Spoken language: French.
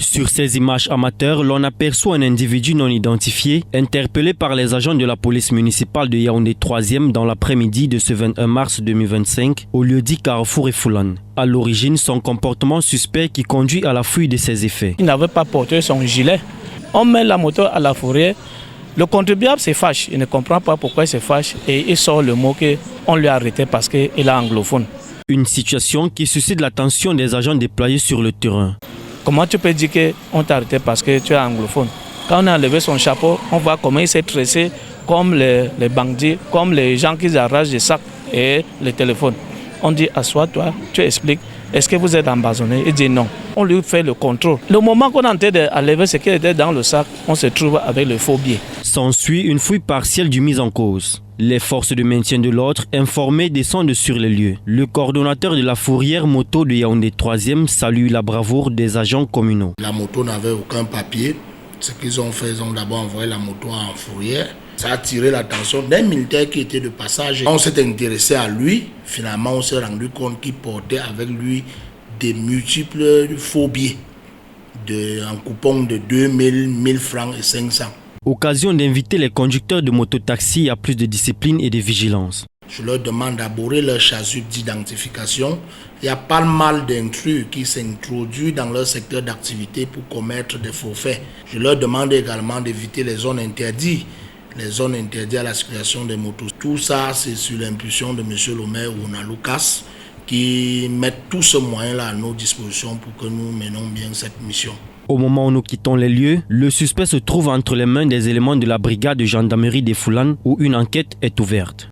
Sur ces images amateurs, l'on aperçoit un individu non identifié interpellé par les agents de la police municipale de Yaoundé 3e dans l'après-midi de ce 21 mars 2025 au lieu-dit Carrefour et Foulane. À l'origine, son comportement suspect qui conduit à la fuite de ses effets. Il n'avait pas porté son gilet. On met la moto à la fourrière. Le contribuable se fâche. Il ne comprend pas pourquoi il se fâche et il sort le mot qu'on lui a arrêté parce qu'il est anglophone. Une situation qui suscite l'attention des agents déployés sur le terrain. Comment tu peux dire qu'on t'a arrêté parce que tu es anglophone? Quand on a enlevé son chapeau, on voit comment il s'est tressé comme les bandits, comme les gens qui arrachent des sacs et les téléphones. On dit, assois-toi, tu expliques, est-ce que vous êtes embaçonné? Il dit non. On lui fait le contrôle. Le moment qu'on a tenté d'enlever ce qui était dans le sac, on se trouve avec le faux billet. S'ensuit une fouille partielle du mis en cause. Les forces de maintien de l'ordre informées descendent sur les lieux. Le coordonnateur de la fourrière moto de Yaoundé 3e salue la bravoure des agents communaux. La moto n'avait aucun papier. Ce qu'ils ont fait, ils ont d'abord envoyé la moto en fourrière. Ça a attiré l'attention d'un militaire qui était de passage. On s'est intéressé à lui. Finalement, on s'est rendu compte qu'il portait avec lui des multiples faux billets en coupon de 2000, 1000 francs et 500. Occasion d'inviter les conducteurs de mototaxi à plus de discipline et de vigilance. Je leur demande d'aborer leur chasuble d'identification. Il y a pas mal d'intrus qui s'introduisent dans leur secteur d'activité pour commettre des faux faits. Je leur demande également d'éviter les zones interdites. Les zones interdites à la circulation des motos. Tout ça, c'est sur l'impulsion de M. le maire Ouna Lucas qui met tout ce moyen-là à nos dispositions pour que nous menons bien cette mission. Au moment où nous quittons les lieux, le suspect se trouve entre les mains des éléments de la brigade de gendarmerie des Foulanes où une enquête est ouverte.